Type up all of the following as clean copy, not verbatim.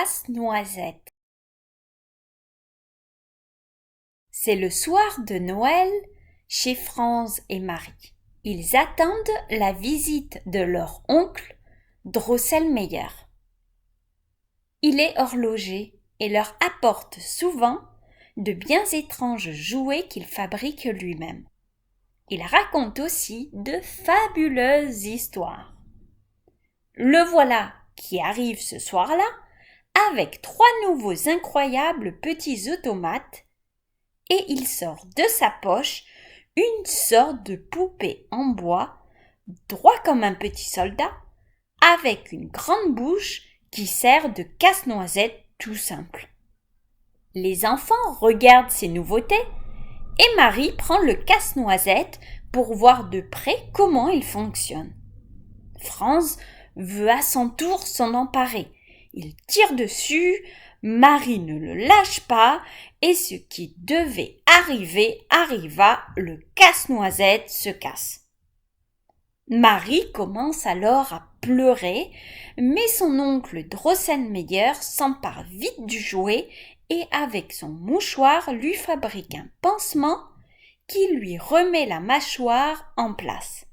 casse-noisette. C'est le soir de Noël chez Franz et Marie. Ils attendent la visite de leur oncle Drosselmeyer. Il est horloger et leur apporte souvent de bien étranges jouets qu'il fabrique lui-même. Il raconte aussi de fabuleuses histoires. Le voilà qui arrive ce soir-là avec 3 nouveaux incroyables petits automates et il sort de sa poche une sorte de poupée en bois, droit comme un petit soldat, avec une grande bouche qui sert de casse-noisette tout simple. Les enfants regardent ces nouveautés et Marie prend le casse-noisette pour voir de près comment il fonctionne. Franz veut à son tour s'en emparer. Il tire dessus, Marie ne le lâche pas et ce qui devait arriver arriva, le casse-noisette se casse. Marie commence alors à pleurer, mais son oncle Drosselmeyer s'empare vite du jouet et avec son mouchoir lui fabrique un pansement qui lui remet la mâchoire en place.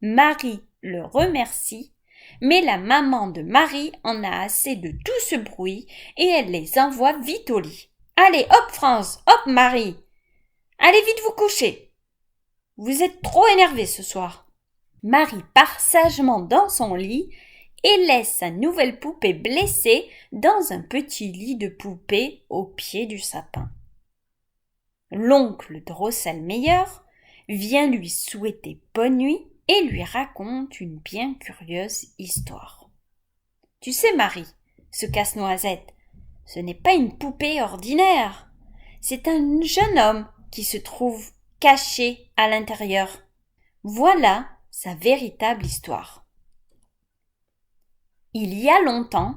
Marie le remercie, mais la maman de Marie en a assez de tout ce bruit et elle les envoie vite au lit. Allez, hop Franz, hop Marie, allez vite vous coucher. Vous êtes trop énervés ce soir. Marie part sagement dans son lit et laisse sa nouvelle poupée blessée dans un petit lit de poupée au pied du sapin. L'oncle Drosselmeyer vient lui souhaiter bonne nuit et lui raconte une bien curieuse histoire. Tu sais, Marie, ce casse-noisette, ce n'est pas une poupée ordinaire. C'est un jeune homme qui se trouve caché à l'intérieur. Voilà sa véritable histoire. Il y a longtemps,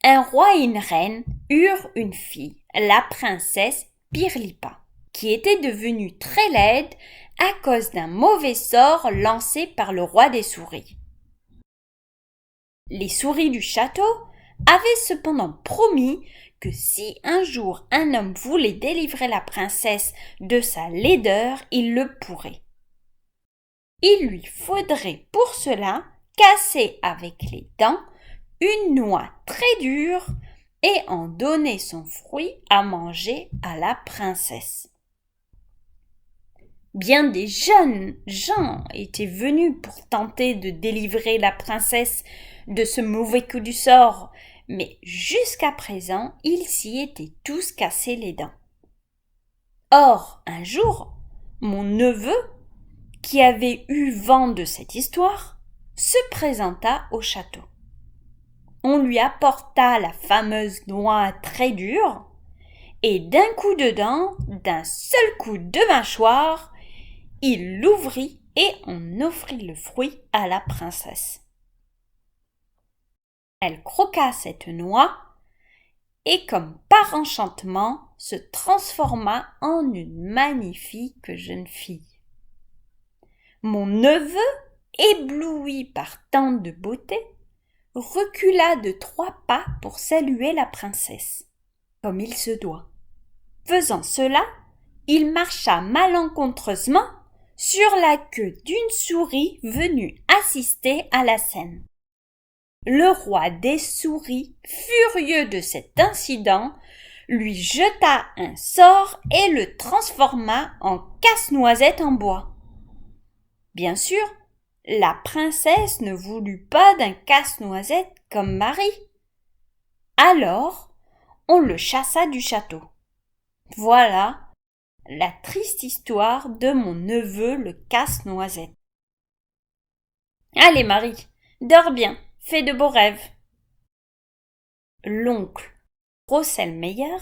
un roi et une reine eurent une fille, la princesse Pirlipa, qui était devenue très laide à cause d'un mauvais sort lancé par le roi des souris. Les souris du château avaient cependant promis que si un jour un homme voulait délivrer la princesse de sa laideur, il le pourrait. Il lui faudrait pour cela casser avec les dents une noix très dure et en donner son fruit à manger à la princesse. Bien des jeunes gens étaient venus pour tenter de délivrer la princesse de ce mauvais coup du sort, mais jusqu'à présent, ils s'y étaient tous cassés les dents. Or, un jour, mon neveu, qui avait eu vent de cette histoire, se présenta au château. On lui apporta la fameuse noix très dure, et d'un coup de dent, d'un seul coup de mâchoire, il l'ouvrit et on offrit le fruit à la princesse. Elle croqua cette noix et comme par enchantement se transforma en une magnifique jeune fille. Mon neveu, ébloui par tant de beauté, recula de 3 pas pour saluer la princesse, comme il se doit. Faisant cela, il marcha malencontreusement sur la queue d'une souris venue assister à la scène. Le roi des souris, furieux de cet incident, lui jeta un sort et le transforma en casse-noisette en bois. Bien sûr, la princesse ne voulut pas d'un casse-noisette comme Marie. Alors, on le chassa du château. Voilà la triste histoire de mon neveu le casse-noisette. Allez Marie, dors bien, fais de beaux rêves. L'oncle Drosselmeyer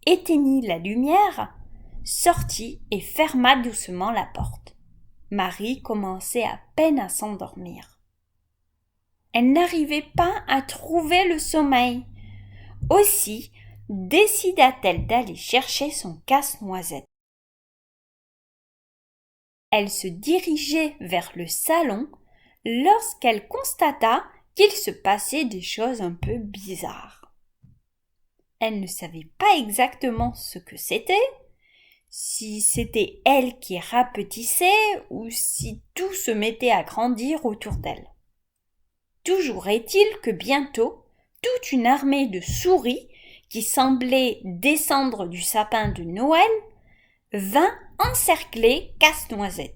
éteignit la lumière, sortit et ferma doucement la porte. Marie commençait à peine à s'endormir. Elle n'arrivait pas à trouver le sommeil. Aussi décida-t-elle d'aller chercher son casse-noisette. Elle se dirigeait vers le salon lorsqu'elle constata qu'il se passait des choses un peu bizarres. Elle ne savait pas exactement ce que c'était, si c'était elle qui rapetissait ou si tout se mettait à grandir autour d'elle. Toujours est-il que bientôt, toute une armée de souris, qui semblait descendre du sapin de Noël, vint encercler Casse-Noisette.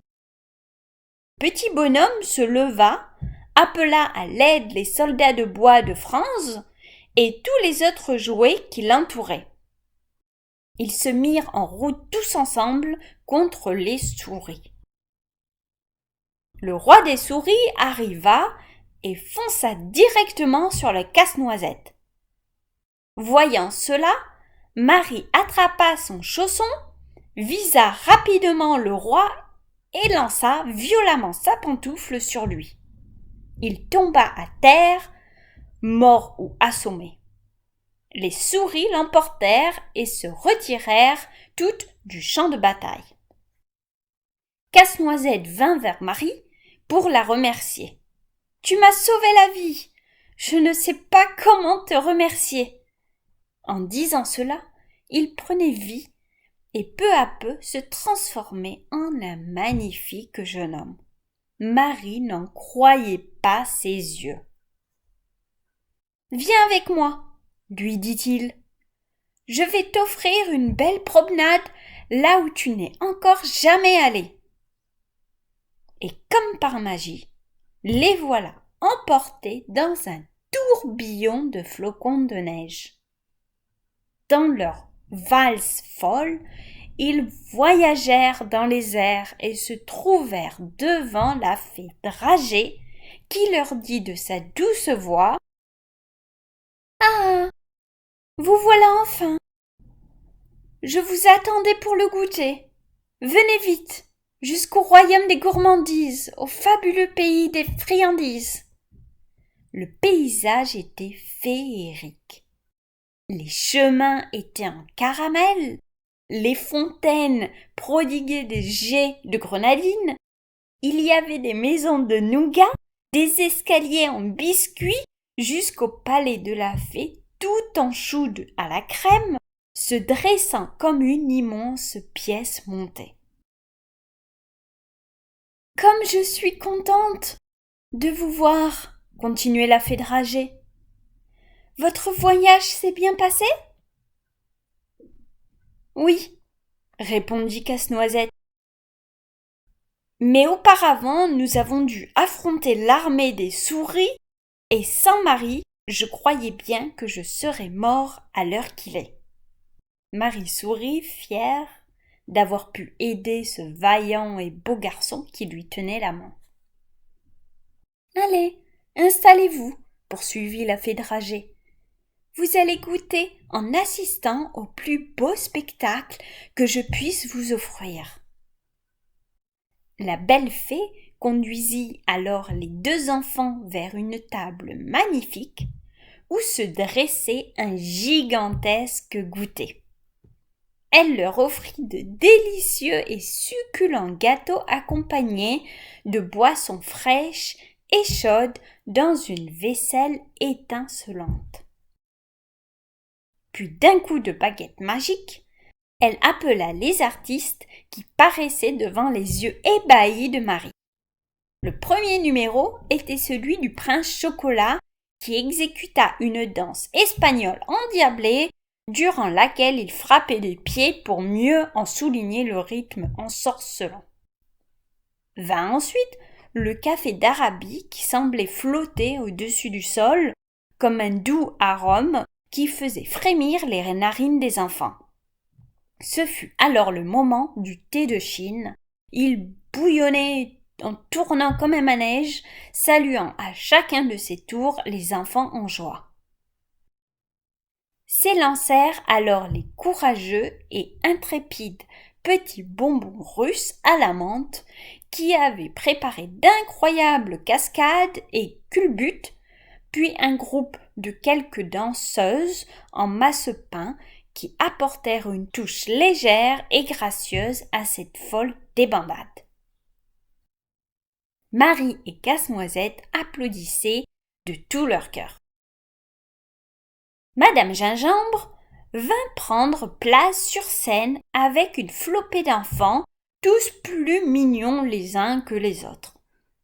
Petit bonhomme se leva, appela à l'aide les soldats de bois de France et tous les autres jouets qui l'entouraient. Ils se mirent en route tous ensemble contre les souris. Le roi des souris arriva et fonça directement sur le casse-noisette. Voyant cela, Marie attrapa son chausson, visa rapidement le roi et lança violemment sa pantoufle sur lui. Il tomba à terre, mort ou assommé. Les souris l'emportèrent et se retirèrent toutes du champ de bataille. Casse-Noisette vint vers Marie pour la remercier. « Tu m'as sauvé la vie. Je ne sais pas comment te remercier. » En disant cela, il prenait vie et peu à peu se transformait en un magnifique jeune homme. Marie n'en croyait pas ses yeux. « Viens avec moi, lui dit-il. Je vais t'offrir une belle promenade là où tu n'es encore jamais allé. » Et comme par magie, les voilà emportés dans un tourbillon de flocons de neige. Dans leur valse folle, ils voyagèrent dans les airs et se trouvèrent devant la fée Dragée qui leur dit de sa douce voix « Ah, vous voilà enfin. Je vous attendais pour le goûter. Venez vite, jusqu'au royaume des gourmandises, au fabuleux pays des friandises. » Le paysage était féerique. Les chemins étaient en caramel, les fontaines prodiguaient des jets de grenadine, il y avait des maisons de nougat, des escaliers en biscuits, jusqu'au palais de la fée, tout en choude à la crème, se dressant comme une immense pièce montée. « Comme je suis contente de vous voir, » continuait la fée Dragée. « Votre voyage s'est bien passé ? » « Oui, » répondit Casse-Noisette. « Mais auparavant, nous avons dû affronter l'armée des souris, et sans Marie, je croyais bien que je serais mort à l'heure qu'il est. » Marie sourit, fière d'avoir pu aider ce vaillant et beau garçon qui lui tenait la main. « Allez, installez-vous, » poursuivit la fée Dragée. « Vous allez goûter en assistant au plus beau spectacle que je puisse vous offrir. » La belle fée conduisit alors les deux enfants vers une table magnifique où se dressait un gigantesque goûter. Elle leur offrit de délicieux et succulents gâteaux accompagnés de boissons fraîches et chaudes dans une vaisselle étincelante. Puis d'un coup de baguette magique, elle appela les artistes qui paraissaient devant les yeux ébahis de Marie. Le premier numéro était celui du prince Chocolat qui exécuta une danse espagnole endiablée durant laquelle il frappait des pieds pour mieux en souligner le rythme ensorcelant. Vint ensuite le café d'Arabie qui semblait flotter au-dessus du sol comme un doux arôme qui faisait frémir les narines des enfants. Ce fut alors le moment du thé de Chine. Il bouillonnait en tournant comme un manège, saluant à chacun de ses tours les enfants en joie. S'élancèrent alors les courageux et intrépides petits bonbons russes à la menthe qui avaient préparé d'incroyables cascades et culbutes, puis un groupe de quelques danseuses en masse-pain qui apportèrent une touche légère et gracieuse à cette folle débandade. Marie et Casse-Noisette applaudissaient de tout leur cœur. Madame Gingembre vint prendre place sur scène avec une flopée d'enfants, tous plus mignons les uns que les autres.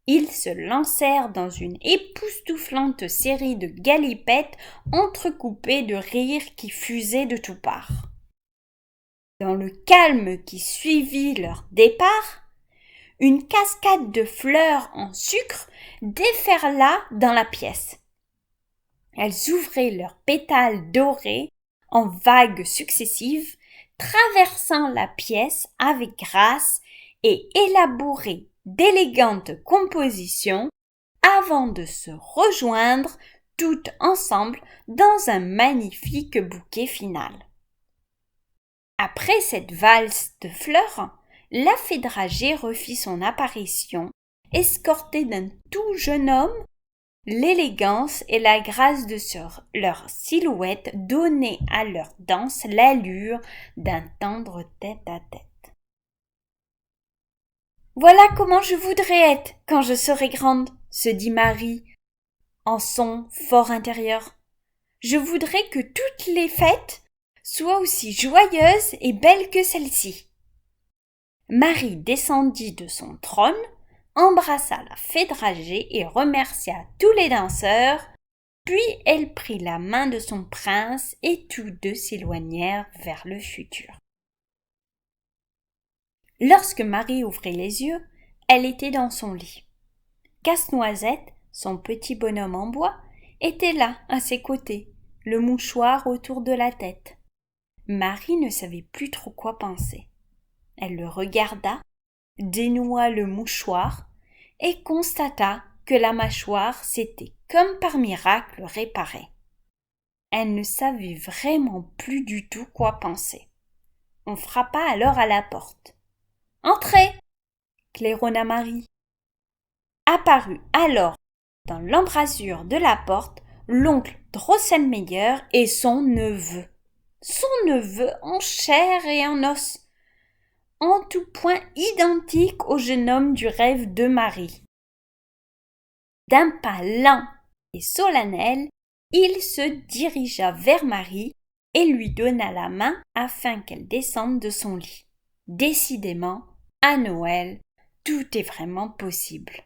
Ils se lancèrent dans une époustouflante série de galipettes entrecoupées de rires qui fusaient de toutes parts. Dans le calme qui suivit leur départ, une cascade de fleurs en sucre déferla dans la pièce. Elles ouvraient leurs pétales dorés en vagues successives, traversant la pièce avec grâce et élaboraient d'élégantes compositions avant de se rejoindre toutes ensemble dans un magnifique bouquet final. Après cette valse de fleurs, la fée dragée refit son apparition, escortée d'un tout jeune homme. L'élégance et la grâce de leur silhouette donnaient à leur danse l'allure d'un tendre tête-à-tête. « Voilà comment je voudrais être quand je serai grande, » se dit Marie en son fort intérieur. « Je voudrais que toutes les fêtes soient aussi joyeuses et belles que celle-ci. » Marie descendit de son trône, embrassa la fée dragée et remercia tous les danseurs, puis elle prit la main de son prince et tous deux s'éloignèrent vers le futur. Lorsque Marie ouvrit les yeux, elle était dans son lit. Casse-Noisette, son petit bonhomme en bois, était là, à ses côtés, le mouchoir autour de la tête. Marie ne savait plus trop quoi penser. Elle le regarda, dénoua le mouchoir et constata que la mâchoire s'était comme par miracle réparée. Elle ne savait vraiment plus du tout quoi penser. On frappa alors à la porte. « Entrez !» claironna Marie. Apparut alors dans l'embrasure de la porte l'oncle Drosselmeyer et son neveu. Son neveu en chair et en os, en tout point identique au jeune homme du rêve de Marie. D'un pas lent et solennel, il se dirigea vers Marie et lui donna la main afin qu'elle descende de son lit. Décidément, à Noël, tout est vraiment possible.